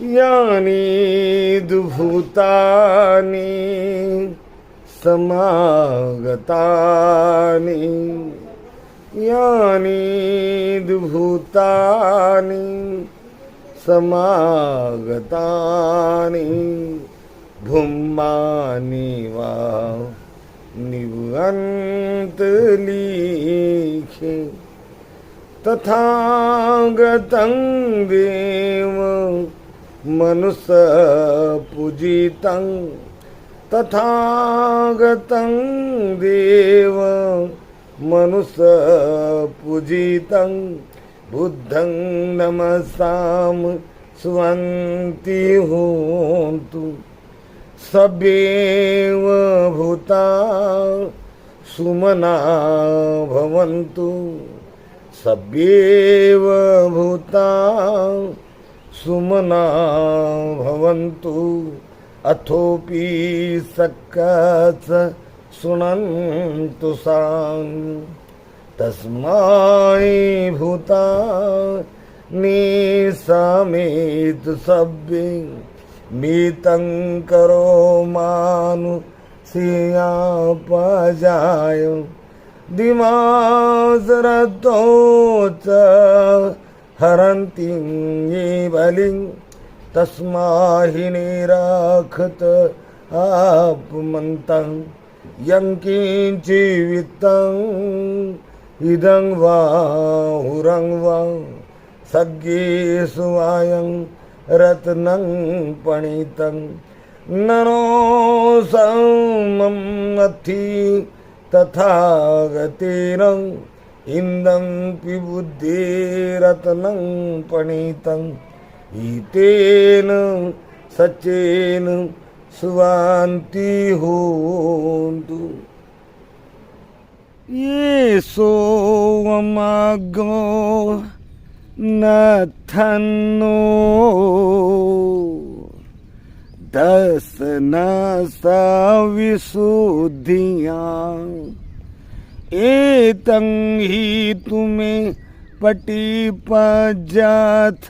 यानि भूतानि समागतानि यानि भूतानि समागतानि भूमानि वा निवन्तलीखे तथागतं देव मनुष्यपूजितं तथागतं देव मनुष्यपूजितं बुद्धं नमसाम स्वन्ति होन्तु सब्बेव भूता सुमना भवन्तु सब्बेव भूता सुमना भवन्तु अथोपि सक्कच शृण्वन्तु सान् तस्मै भूता निसमेत सब्बे मितं करो मानुषीयापजाय दिमासरतो च हरन्ति ये बलिं तस्माहि निराखत आपमन्तं यं किञ्चिवित्तं इदं वा हुरं वा सज्ञेषु आयं रत्नं पणितं नरो समम् अथि तथागतेन इन्दं पिबुद्धेरत्नं पणितं इतेन सचेन सुवान्ति होन्तु ये सोमगो नथन्नो दसन सविशुद्धियां एतं हि तुम्हें पटिपजाथ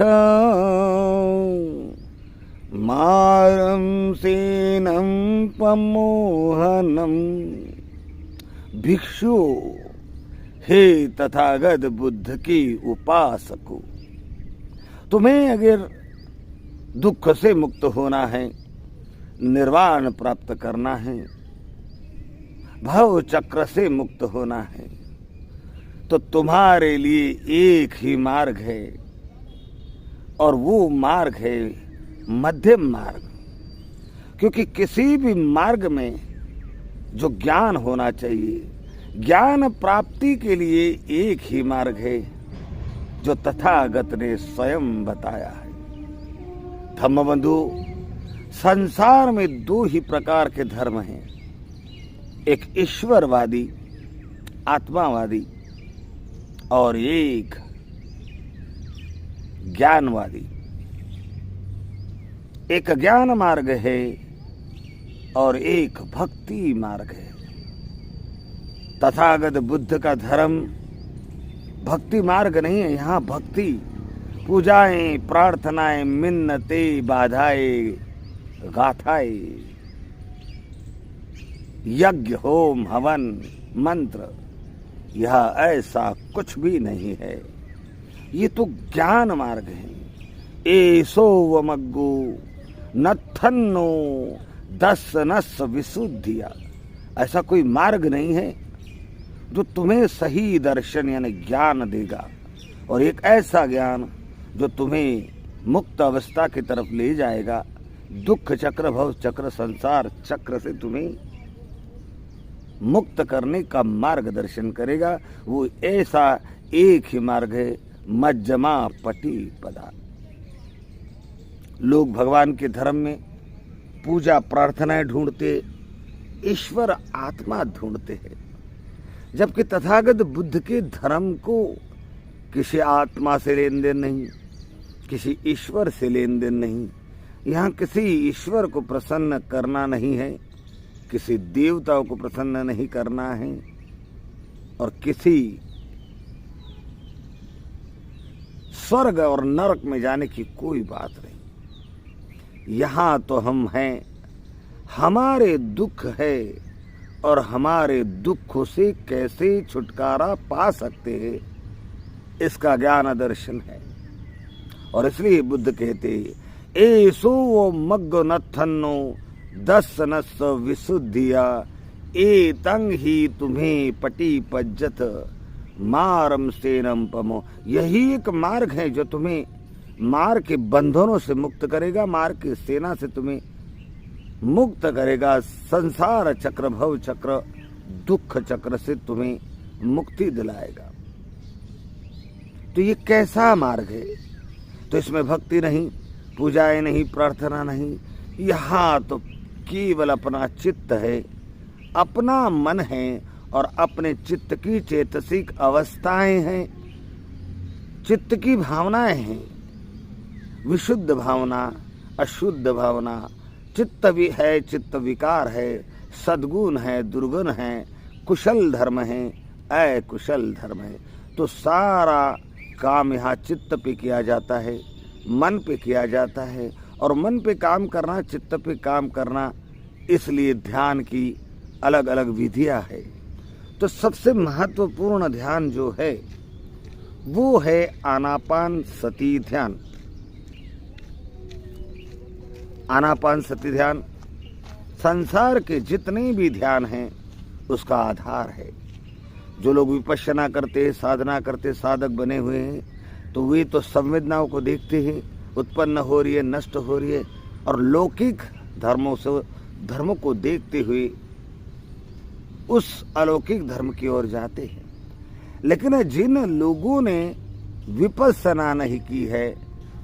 मारं सेनं पमोहनम भिक्षु हे तथागत बुद्ध की उपासको, तुम्हें अगर दुख से मुक्त होना है, निर्वाण प्राप्त करना है, भव चक्र से मुक्त होना है, तो तुम्हारे लिए एक ही मार्ग है और वो मार्ग है मध्यम मार्ग। क्योंकि किसी भी मार्ग में जो ज्ञान होना चाहिए, ज्ञान प्राप्ति के लिए एक ही मार्ग है जो तथागत ने स्वयं बताया है। धम्मबंधु, संसार में दो ही प्रकार के धर्म हैं, एक ईश्वरवादी आत्मावादी और एक ज्ञानवादी। एक ज्ञान मार्ग है और एक भक्ति मार्ग है। तथागत बुद्ध का धर्म भक्ति मार्ग नहीं है। यहाँ भक्ति, पूजाएं, प्रार्थनाएं, मिन्नते, बाधाएं, गाथाएं, यज्ञ, होम, हवन, मंत्र, यह ऐसा कुछ भी नहीं है। ये तो ज्ञान मार्ग है। एसो वमग्गो नथन्नो दसनस विशुद्धिया, ऐसा कोई मार्ग नहीं है जो तुम्हें सही दर्शन यानी ज्ञान देगा, और एक ऐसा ज्ञान जो तुम्हें मुक्त अवस्था की तरफ ले जाएगा, दुख चक्र, भव चक्र, संसार चक्र से तुम्हें मुक्त करने का मार्गदर्शन करेगा। वो ऐसा एक ही मार्ग है, मज्जमा पटी पदा। लोग भगवान के धर्म में पूजा प्रार्थनाएं ढूंढते, ईश्वर आत्मा ढूंढते हैं, जबकि तथागत बुद्ध के धर्म को किसी आत्मा से लेन देन नहीं, किसी ईश्वर से लेन देन नहीं। यहाँ किसी ईश्वर को प्रसन्न करना नहीं है, किसी देवताओं को प्रसन्न नहीं करना है, और किसी स्वर्ग और नरक में जाने की कोई बात नहीं। यहाँ तो हम हैं, हमारे दुख है और हमारे दुख से कैसे छुटकारा पा सकते हैं, इसका ज्ञान दर्शन है। और इसलिए बुद्ध कहते एसो वो मग्ग नथन्नो दस नस विशुद्धिया ए तंग ही तुम्हें पटी पज्जत मारम सेनम पमो। यही एक मार्ग है जो तुम्हें मार के बंधनों से मुक्त करेगा, मार के सेना से तुम्हें मुक्त करेगा, संसार चक्र भव चक्र दुख चक्र से तुम्हें मुक्ति दिलाएगा। तो ये कैसा मार्ग है? तो इसमें भक्ति नहीं, पूजाएं नहीं, प्रार्थना नहीं, यहाँ तो केवल अपना चित्त है, अपना मन है और अपने चित्त की चेतसिक अवस्थाएं हैं, चित्त की भावनाएं हैं। विशुद्ध भावना, अशुद्ध भावना, चित्त भी है, चित्त विकार है, सद्गुण है, दुर्गुण है, कुशल धर्म है, अकुशल धर्म है। तो सारा काम यहाँ चित्त पे किया जाता है, मन पे किया जाता है। और मन पे काम करना, चित्त पे काम करना, इसलिए ध्यान की अलग अलग विधियां है। तो सबसे महत्वपूर्ण ध्यान जो है वो है आनापान सती ध्यान। आनापान सती ध्यान संसार के जितने भी ध्यान हैं उसका आधार है। जो लोग विपश्यना करते, साधना करते, साधक बने हुए हैं, तो वे तो संवेदनाओं को देखते हैं, उत्पन्न हो रही है, नष्ट हो रही है, और लौकिक धर्मों को देखते हुए उस अलौकिक धर्म की ओर जाते हैं। लेकिन जिन लोगों ने विपश्यना नहीं की है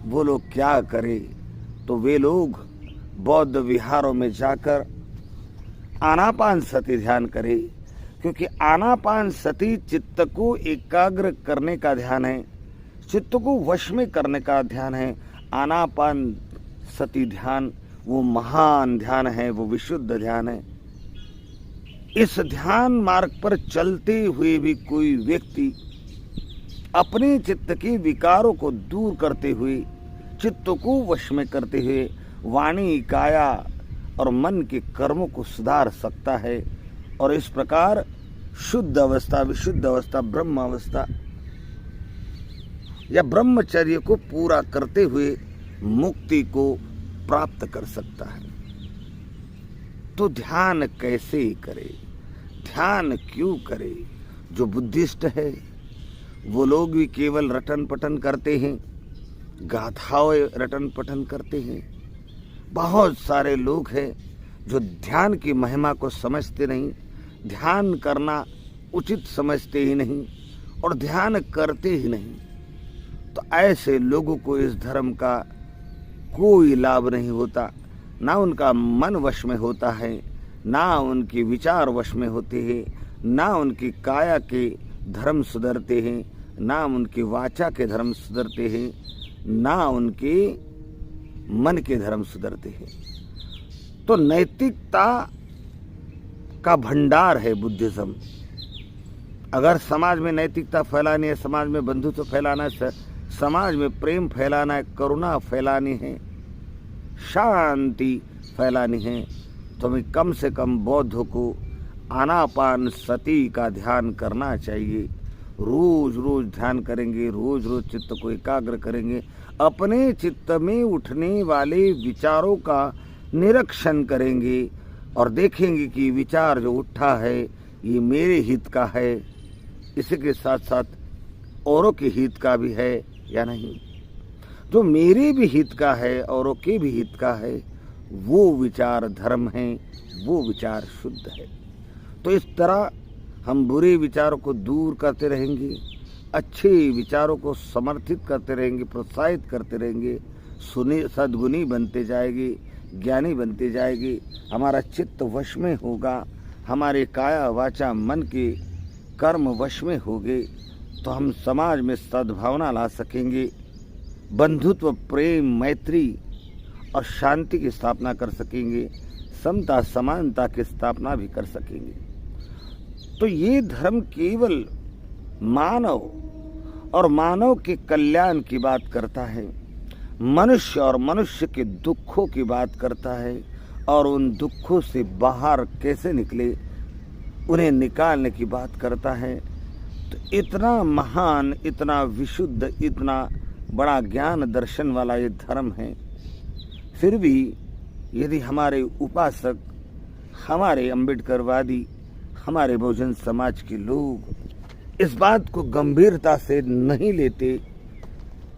वो लोग क्या करें? तो वे लोग बौद्ध विहारों में जाकर आनापान सती ध्यान करें, क्योंकि आनापान सती चित्त को एकाग्र करने का ध्यान है, चित्त को वश में करने का ध्यान है। आनापान सती ध्यान वो महान ध्यान है, वो विशुद्ध ध्यान है। इस ध्यान मार्ग पर चलते हुए भी कोई व्यक्ति अपने चित्त के विकारों को दूर करते हुए, चित्त को वश में करते हुए वाणी, काया और मन के कर्मों को सुधार सकता है। और इस प्रकार शुद्ध अवस्था, विशुद्ध अवस्था, ब्रह्म अवस्था या ब्रह्मचर्य को पूरा करते हुए मुक्ति को प्राप्त कर सकता है। तो ध्यान कैसे करे, ध्यान क्यों करे? जो बुद्धिस्ट है वो लोग भी केवल रटन पठन करते हैं, गाथाओं रटन पठन करते हैं। बहुत सारे लोग हैं जो ध्यान की महिमा को समझते नहीं, ध्यान करना उचित समझते ही नहीं और ध्यान करते ही नहीं। तो ऐसे लोगों को इस धर्म का कोई लाभ नहीं होता, ना उनका मन वश में होता है, ना उनके विचार वश में होते हैं, ना उनकी काया के धर्म सुधरते हैं, ना उनकी वाचा के धर्म सुधरते हैं, ना उनके मन के धर्म सुधरते हैं। तो नैतिकता का भंडार है बुद्धिज्म। अगर समाज में नैतिकता फैलानी है, समाज में बंधुत्व फैलाना है, समाज में प्रेम फैलाना है, करुणा फैलानी है, शांति फैलानी है, तो हमें कम से कम बौद्धों को आनापान सती का ध्यान करना चाहिए। रोज रोज ध्यान करेंगे, रोज रोज चित्त को एकाग्र करेंगे, अपने चित्त में उठने वाले विचारों का निरीक्षण करेंगे और देखेंगे कि विचार जो उठा है ये मेरे हित का है, इसके साथ साथ औरों के हित का भी है या नहीं। जो मेरे भी हित का है, औरों के भी हित का है, वो विचार धर्म है, वो विचार शुद्ध है। तो इस तरह हम बुरे विचारों को दूर करते रहेंगे, अच्छे विचारों को समर्थित करते रहेंगे, प्रोत्साहित करते रहेंगे, सद्गुणी बनते जाएंगे, ज्ञानी बनते जाएंगे, हमारा चित्त वश में होगा, हमारे काया वाचा मन के कर्म वश में होंगे, तो हम समाज में सद्भावना ला सकेंगे, बंधुत्व, प्रेम, मैत्री और शांति की स्थापना कर सकेंगे, समता समानता की स्थापना भी कर सकेंगे। तो ये धर्म केवल मानव और मानव के कल्याण की बात करता है। मनुष्य और मनुष्य के दुखों की बात करता है और उन दुखों से बाहर कैसे निकले उन्हें निकालने की बात करता है। तो इतना महान, इतना विशुद्ध, इतना बड़ा ज्ञान दर्शन वाला ये धर्म है, फिर भी यदि हमारे उपासक, हमारे अम्बेडकरवादी, हमारे बहुजन समाज के लोग इस बात को गंभीरता से नहीं लेते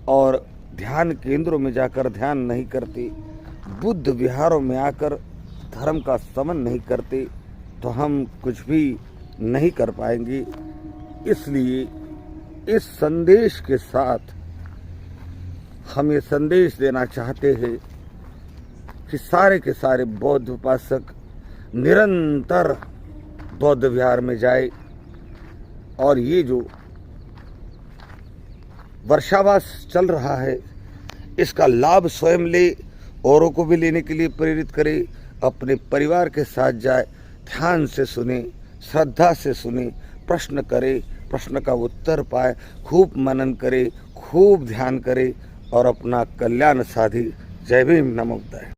और ध्यान केंद्रों में जाकर ध्यान नहीं करते, बुद्ध विहारों में आकर धर्म का समन नहीं करते, तो हम कुछ भी नहीं कर पाएंगे। इसलिए इस संदेश के साथ हम ये संदेश देना चाहते हैं कि सारे के सारे बौद्ध उपासक निरंतर बौद्ध विहार में जाए और ये जो वर्षावास चल रहा है इसका लाभ स्वयं ले, औरों को भी लेने के लिए प्रेरित करे, अपने परिवार के साथ जाए, ध्यान से सुने, श्रद्धा से सुने, प्रश्न करे, प्रश्न का उत्तर पाए, खूब मनन करे, खूब ध्यान करे और अपना कल्याण साधे। जय भीम, नमो बुद्धाय।